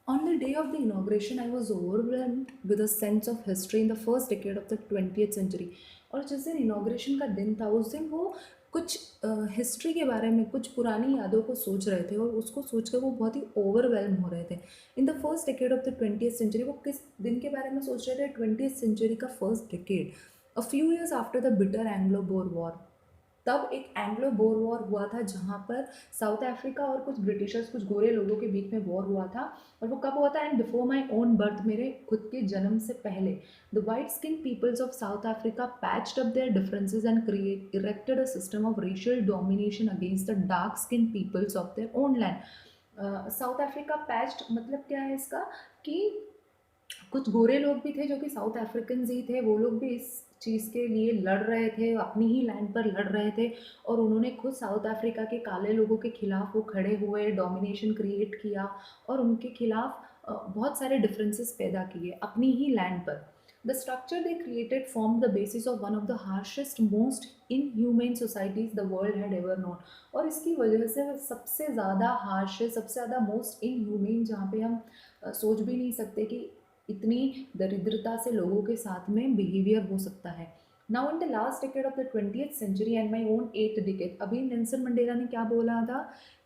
On the day of the inauguration, I was overwhelmed with a sense of history in the first decade of the 20th century. और जिस दिन inauguration का दिन था उस दिन वो कुछ हिस्ट्री के बारे में कुछ पुरानी यादों को सोच रहे थे और उसको सोच कर वो बहुत ही ओवरवेलम हो रहे थे। In the first decade of the 20th century वो किस दिन के बारे में सोच रहे थे? 20th सेंचुरी का first decade, a few years after the bitter Anglo bore war. तब एक एंग्लो बोर वॉर हुआ था जहाँ पर साउथ अफ्रीका और कुछ ब्रिटिशर्स, कुछ गोरे लोगों के बीच में वॉर हुआ था। और वो कब हुआ था? And before my own birth, मेरे खुद के जन्म से पहले। The white skin peoples of South Africa patched up their differences and create erected a system of racial domination against the dark skin peoples of their own land. South Africa patched मतलब क्या है इसका? कि कुछ गोरे लोग भी थे जो कि साउथ अफ्रीकन ही थे, वो लोग भी इस चीज़ के लिए लड़ रहे थे, अपनी ही लैंड पर लड़ रहे थे। और उन्होंने खुद साउथ अफ्रीका के काले लोगों के खिलाफ वो खड़े हुए, डोमिनेशन क्रिएट किया और उनके खिलाफ बहुत सारे डिफरेंसेस पैदा किए अपनी ही लैंड पर। The structure they created form the basis of one of the harshest most inhumane societies the world had ever known. और इसकी वजह से सबसे ज़्यादा हार्शेस्ट, सबसे ज़्यादा मोस्ट इनह्यूमेन, जहाँ पे हम सोच भी नहीं सकते कि इतनी दरिद्रता से लोगों के साथ में बिहेवियर हो सकता है। Now in the last decade of the 20th century and my own 8th decade, अभी नेल्सन मंडेला ने क्या बोला था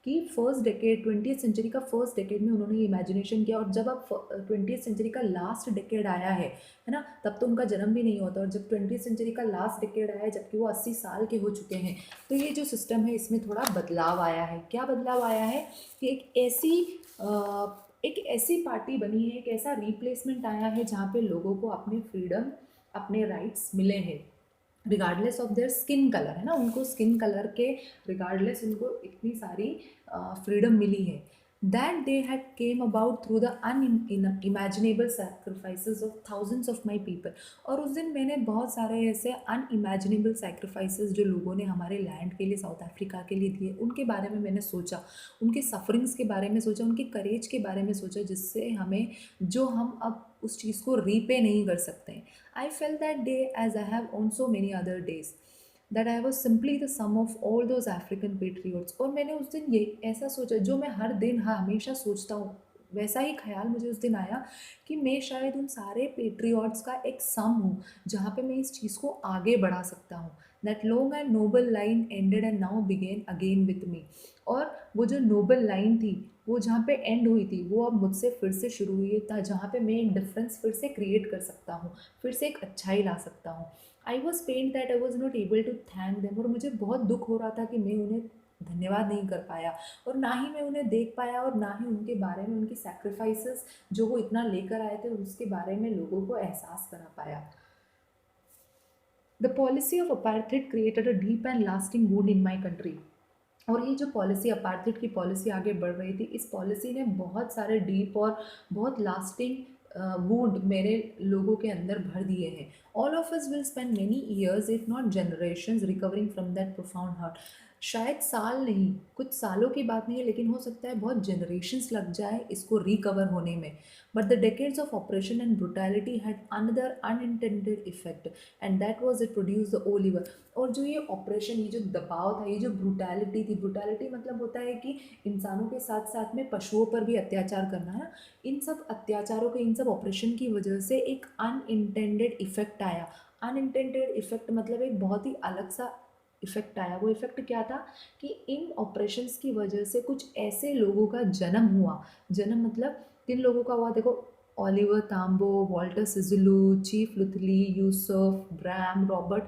कि फर्स्ट डेकेड, 20th सेंचुरी का फर्स्ट डेकेड में उन्होंने इमेजिनेशन किया। और जब अब 20th सेंचुरी का लास्ट डेकेड आया है ना, तब तो उनका जन्म भी नहीं होता। और जब 20th सेंचुरी का लास्ट डेकेड आया है, जबकि वो 80 साल के हो चुके हैं, तो ये जो सिस्टम है इसमें थोड़ा बदलाव आया है। क्या बदलाव आया है? कि एक ऐसी पार्टी बनी है, एक ऐसा रिप्लेसमेंट आया है जहाँ पे लोगों को अपने फ्रीडम, अपने राइट्स मिले हैं regardless of their skin colour, है ना। उनको स्किन कलर के रिगार्डलेस उनको इतनी सारी फ्रीडम मिली है। That they had came about through the unimaginable sacrifices of thousands of my people. और उस दिन मैंने बहुत सारे ऐसे अनइमेजिनेबल सेक्रीफाइसेस जो लोगों ने हमारे लैंड के लिए, साउथ अफ्रीका के लिए दिए, उनके बारे में मैंने सोचा, उनके सफरिंग्स के बारे में सोचा, उनके करेज के बारे में सोचा, जिससे हमें, जो हम अब उस चीज़ को रीपे नहीं कर सकते हैं। I felt that day, as I have on so many other days, that I was simply the sum of all those African patriots। और मैंने उस दिन ये ऐसा सोचा जो मैं हर दिन, हाँ, हमेशा सोचता हूँ, वैसा ही ख्याल मुझे उस दिन आया कि मैं शायद उन सारे पेट्रियट्स का एक सम हूँ जहाँ पे मैं इस चीज़ को आगे बढ़ा सकता हूँ। That long and noble line ended and now begin again with me. और वो जो नोबल लाइन थी, वो जहाँ पे एंड हुई थी, वो अब मुझसे फिर से शुरू हुई था, जहाँ पे मैं एक डिफरेंस फिर से क्रिएट कर सकता हूँ, फिर से एक अच्छाई ला सकता हूँ। I was pain that I was not able to thank them. और मुझे बहुत दुख हो रहा था कि मैं उन्हें धन्यवाद नहीं कर पाया, और ना ही मैं उन्हें देख पाया, और ना ही उनके बारे में, उनकी सेक्रीफाइसेस जो वो इतना लेकर आए थे, उसके बारे में लोगों को एहसास करा पाया। The policy of apartheid created a deep and lasting wound in my country. और ये जो पॉलिसी, अपार्थेड की पॉलिसी आगे बढ़ रही थी, इस पॉलिसी ने बहुत सारे डीप और बहुत लास्टिंग वुंड मेरे लोगों के अंदर भर दिए हैं। All of us will spend many years if not generations recovering from that profound hurt. शायद साल नहीं, कुछ सालों की बात नहीं है, लेकिन हो सकता है बहुत जनरेशंस लग जाए इसको रिकवर होने में। But the decades of operation and brutality had another unintended effect, and that was it produce the Oliver. और जो ये ऑपरेशन, ये जो दबाव था, ये जो ब्रुटैलिटी थी, ब्रुटैलिटी मतलब होता है कि इंसानों के साथ साथ में पशुओं पर भी अत्याचार करना है। इन सब अत्याचारों के, इन सब ऑपरेशन की वजह से एक अनइंटेंडेड इफेक्ट आया। अनइंटेंडेड इफेक्ट मतलब एक बहुत ही अलग सा इफेक्ट आया। वो इफेक्ट क्या था? कि इन ऑपरेशंस की वजह से कुछ ऐसे लोगों का जन्म हुआ। जन्म मतलब किन लोगों का हुआ? देखो, Oliver Tambo, Walter Sisulu, Chief Luthuli, Yusuf, Bram, Robert,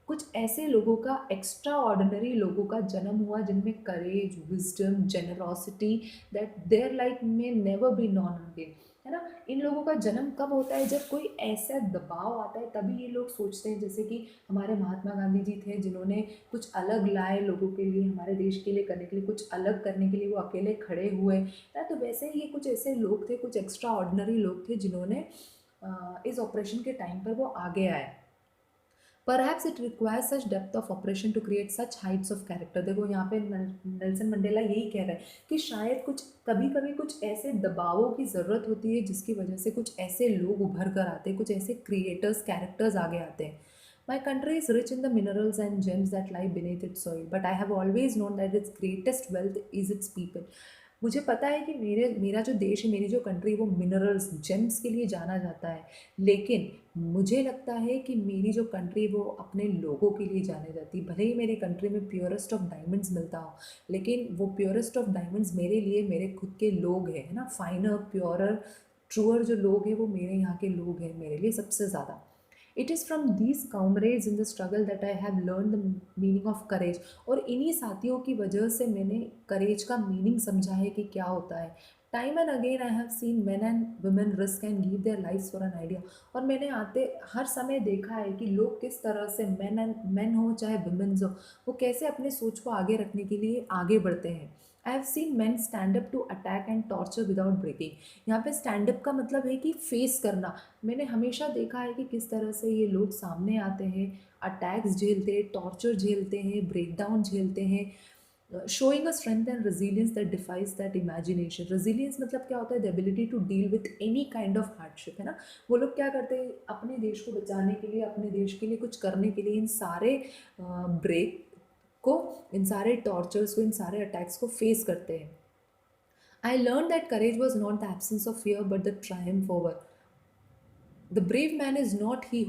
कुछ ऐसे लोगों का, एक्स्ट्रा ऑर्डिनरी लोगों का जन्म हुआ जिनमें courage, wisdom, generosity, that their like may never be known again, है ना। इन लोगों का जन्म कब होता है? जब कोई ऐसा दबाव आता है, तभी ये लोग सोचते हैं। जैसे कि हमारे महात्मा गांधी जी थे, जिन्होंने कुछ अलग लाए लोगों के लिए, हमारे देश के लिए करने के लिए, कुछ अलग करने के लिए वो अकेले खड़े हुए ना। तो वैसे ही ये कुछ ऐसे लोग थे, कुछ एक्स्ट्रा ऑर्डिनरी लोग थे, जिन्होंने इस ऑपरेशन के टाइम पर वो आगे आए। Perhaps it requires such depth of operation to create such heights of character। देखो यहाँ पे नेल्सन मंडेला यही कह रहे हैं कि शायद कुछ, कभी कभी कुछ ऐसे दबावों की ज़रूरत होती है जिसकी वजह से कुछ ऐसे लोग उभर कर आते हैं, कुछ ऐसे क्रिएटर्स, कैरेक्टर्स आगे आते हैं। My country is rich in the minerals and gems that lie beneath its soil, but I have always known that its greatest wealth is its people। मुझे पता है कि मेरा जो देश है, मेरी जो कंट्री, वो मिनरल्स, जेम्स के लिए जाना जाता है। लेकिन मुझे लगता है कि मेरी जो कंट्री वो अपने लोगों के लिए जानी जाती है। भले ही मेरी कंट्री में प्योरेस्ट ऑफ डायमंड्स मिलता हो, लेकिन वो प्योरेस्ट ऑफ डायमंड्स मेरे लिए मेरे खुद के लोग हैं, है ना। फाइनर, प्योरर, ट्रूअर जो लोग हैं वो मेरे यहाँ के लोग हैं मेरे लिए सबसे ज़्यादा। It is from these comrades in the struggle that I have learn the meaning of courage. और इन्हीं साथियों की वजह से मैंने करेज का मीनिंग समझा है कि क्या होता है। Time and again I have seen man and women risk and give their life for an idea. और मैंने आते हर समय देखा है कि लोग किस तरह से, मैन हो चाहे वुमेन्स हो, वो कैसे अपने सोच को आगे रखने के लिए आगे बढ़ते हैं। I have seen man stand up to attack and torture without breaking. यहाँ पे स्टैंड अप का मतलब है कि फेस करना। मैंने हमेशा देखा है कि किस तरह से ये लोग सामने आते हैं, अटैक्स झेलते हैं, टॉर्चर झेलते हैं, ब्रेकडाउन झेलते हैं, showing a strength and resilience that defies that imagination. Resilience मतलब क्या होता है? The ability to deal with any kind of hardship, है ना। वो लोग क्या करते हैं? अपने देश को बचाने के लिए, अपने देश के लिए कुछ करने के लिए इन सारे ब्रेक को, इन सारे टॉर्चर्स को, इन सारे अटैक्स को फेस करते हैं। I learned that courage was not the absence of fear but the triumph over. The brave man is not he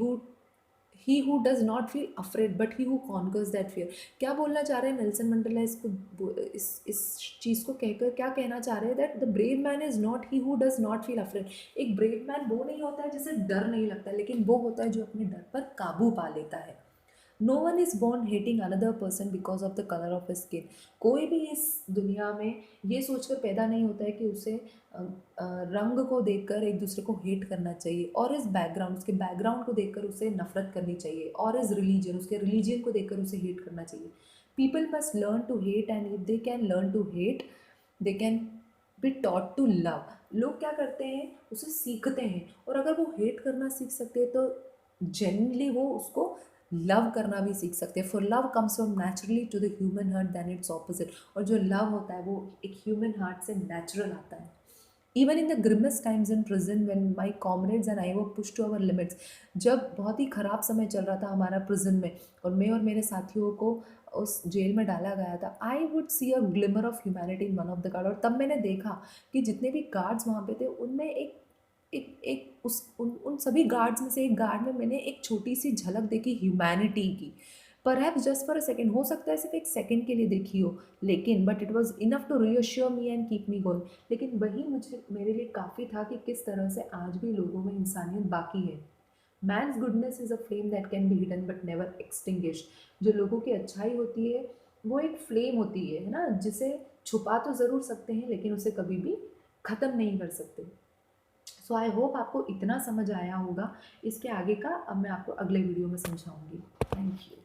who does not feel afraid but he who conquers that fear. क्या बोलना चाह रहे हैं Nelson Mandela? इस चीज़ को कहकर क्या कहना चाह रहे हैं? That the brave man is not he who does not feel afraid. एक ब्रेव मैन वो नहीं होता है जिसे डर नहीं लगता, लेकिन वो होता है जो अपने डर पर काबू पा लेता है। No one is born hating another person because of the colour of skin. कोई भी इस दुनिया में ये सोचकर पैदा नहीं होता है कि उसे रंग को देखकर एक दूसरे को हेट करना चाहिए, और इस बैकग्राउंड, उसके बैकग्राउंड को देखकर उसे नफरत करनी चाहिए, और इस रिलीजन, उसके रिलीजन को देखकर उसे हेट करना चाहिए। People must learn to hate and if they can learn to hate they can be taught to love. लोग क्या करते हैं? उसे सीखते हैं, और अगर वो हेट करना सीख सकते हैं तो जेन्युइनली वो उसको लव करना भी सीख सकते हैं। For love comes from naturally to the human heart than its opposite. और जो लव होता है वो एक ह्यूमन हार्ट से नेचुरल आता है। Even in the grimmest times in prison when my comrades and I were push to our limits. जब बहुत ही ख़राब समय चल रहा था हमारा प्रिजन में, और मैं और मेरे साथियों को उस जेल में डाला गया था, I would see a glimmer of humanity in one of the guard. और तब मैंने देखा कि जितने भी गार्ड्स वहाँ पे थे उनमें एक उन सभी गार्ड्स में से एक गार्ड में मैंने एक छोटी सी झलक देखी ह्यूमैनिटी की। Perhaps just for a second, हो सकता है सिर्फ एक सेकेंड के लिए देखी हो, लेकिन but it was enough to reassure me and keep me going. लेकिन वही मुझे, मेरे लिए काफ़ी था कि किस तरह से आज भी लोगों में इंसानियत बाकी है। Man's goodness is a flame that can be hidden but never extinguish. जो लोगों की अच्छाई होती है वो एक फ्लेम होती है ना, जिसे छुपा तो ज़रूर सकते हैं लेकिन उसे कभी भी ख़त्म नहीं कर सकते। सो आई होप आपको इतना समझ आया होगा। इसके आगे का अब मैं आपको अगले वीडियो में समझाऊंगी। Thank you.